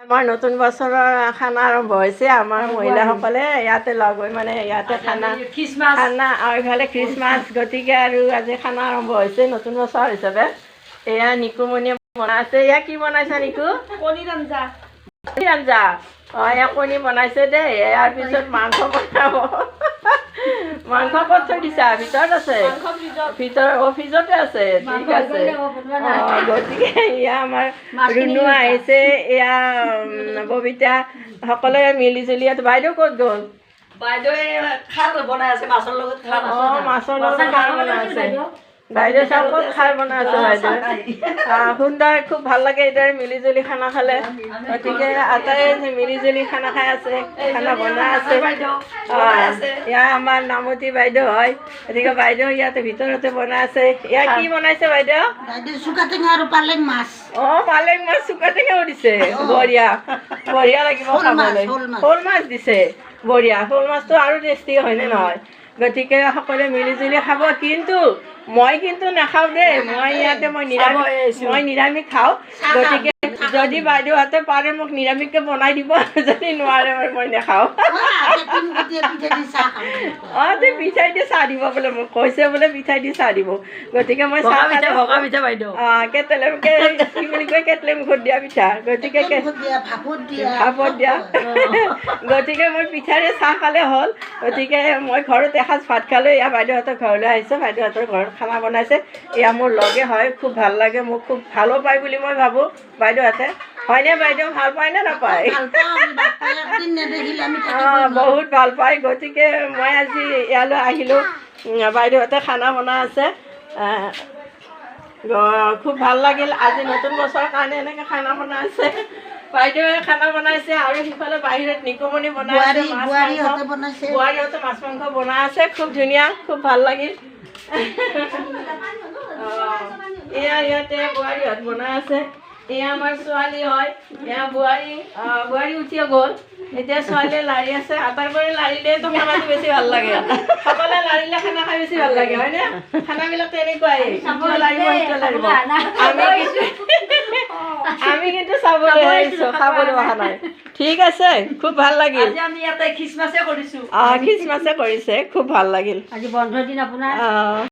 আমাৰ নতুন বছৰৰ খানা আৰম্ভ হৈছে। আমাৰ মহিলাসকলে ইয়াতে লগ হৈ মানে ইয়াতে খানা আৰু ইফালে খ্ৰীষ্টমাছ, গতিকে আৰু আজি খানা আৰম্ভ হৈছে নতুন বছৰ হিচাপে। এয়া নিকুমণিয়ে বনাই আছে। এয়া কি বনাইছা নিকু? কণীৰ আঞ্জা। কণীৰ আঞ্জা। অঁ, এয়া কণী বনাইছে দেই। ইয়াৰ পিছত মাংস বনাব। মাংস ক'ত থৈ দিছা? ভিতৰত আছে? ফ্ৰিজতে আছে। ঠিক আছে। অঁ, গতিকে এয়া আমাৰ ৰুণু আহিছে, এয়া ববিতা, সকলোৱে মিলি জুলি। বাইদেউ ক'ত গ'ল? বাইদেৱে খাৰ বনাই আছে, মাছৰ লগত খাৰ। অঁ, মাছৰ লগত খাৰ বনাই আছে। বাইদেউ চাওঁ ক'ত খাৰ বনাই আছে বাইদেউ। সুন্দৰ, খুব ভাল লাগে এইদৰে মিলি জুলি খানা খালে। গতিকে আটাই মিলি জুলি খানা খাই আছে, খানা বনাই আছে। এয়া আমাৰ নামতি বাইদেউ হয়। গতিকে বাইদেউ ইয়াতে ভিতৰতে বনাই আছে। এয়া কি বনাইছে বাইদেউ? চুকা টেঙা আৰু পালেং মাছ। অঁ, পালেং মাছ, চুকা টেঙাও দিছে। বঢ়িয়া, বঢ়িয়া লাগিব খাবলৈ। শ'ল মাছ দিছে, বঢ়িয়া। শ'ল মাছটো আৰু টেষ্টি হয়নে নহয়? গতিকে সকলোৱে মিলি জুলি খাব। কিন্তু মই কিন্তু নাখাওঁ দেই। মই নিৰামিষ খাওঁ। গতিকে যদি বাইদেউহঁতে পাৰে মোক নিৰামিষকে বনাই দিব, যদি নোৱাৰে মই নাখাওঁ। অঁ, তুমি পিঠাই দি চাহ দিব বোলে, মোক কৈছে বোলে পিঠাই দি চাহ দিব। গতিকে মই চাহ বাইদেউ। অঁ, কি বুলি কয়, কেটলি মুখত দিয়া পিঠা। গতিকে ভাপত দিয়া। গতিকে মই পিঠাৰে চাহ খালে হ'ল। গতিকে মই ঘৰত এসাঁজ ভাত খালোঁ। এয়া বাইদেউহঁতৰ ঘৰলৈ আহিছোঁ। বাইদেউহঁতৰ ঘৰত খানা বনাইছে। এয়া মোৰ লগে হয়, খুব ভাল লাগে। মোক খুব ভালো পায় বুলি মই ভাবোঁ বাইদেউহঁতে। হয়নে বাইদেউ? ভাল পায় নে নাপায়? অঁ, বহুত ভাল পায়। গতিকে মই আজি ইয়ালৈ আহিলোঁ। বাইদেউহঁতে খানা বনাই আছে। খুব ভাল লাগিল। আজি নতুন বছৰৰ কাৰণে এনেকৈ খানা বনাই আছে। বাইদেৱে খানা বনাইছে আৰু সিফালে বাহিৰত নিকুমণি বনাই আছে। বোৱাৰীহঁতে মাছ মাংস বনাই আছে। খুব ধুনীয়া, খুব ভাল লাগিল। এয়া ইয়াতে বোৱাৰীহঁত বনাই আছে। এয়া আমাৰ ছোৱালী হয়। এয়া বোৱাৰী উঠিয়ে গ'ল। এতিয়া ছোৱালীয়ে লাৰি আছে। আটাৰ কৰি লাৰিলেতো খানাটো বেছি ভাল লাগে। সকলোৱে লাৰিলে খানা খাই বেছি ভাল লাগে, হয়নে? খানাবিলাক তেনেকুৱাই, ইটোৱে লাৰিব সিটোৱে লাৰিব। আমি কিন্তু চাবলৈ আহিছোঁ, খাবলৈ অহা নাই। ঠিক আছে, খুব ভাল লাগিল। আমি ইয়াতে খ্ৰীষ্টমাছে কৰিছোঁ। খ্ৰীষ্টমাছে কৰিছে, খুব ভাল লাগিল। আজি বন্ধৰ দিন আপোনাৰ।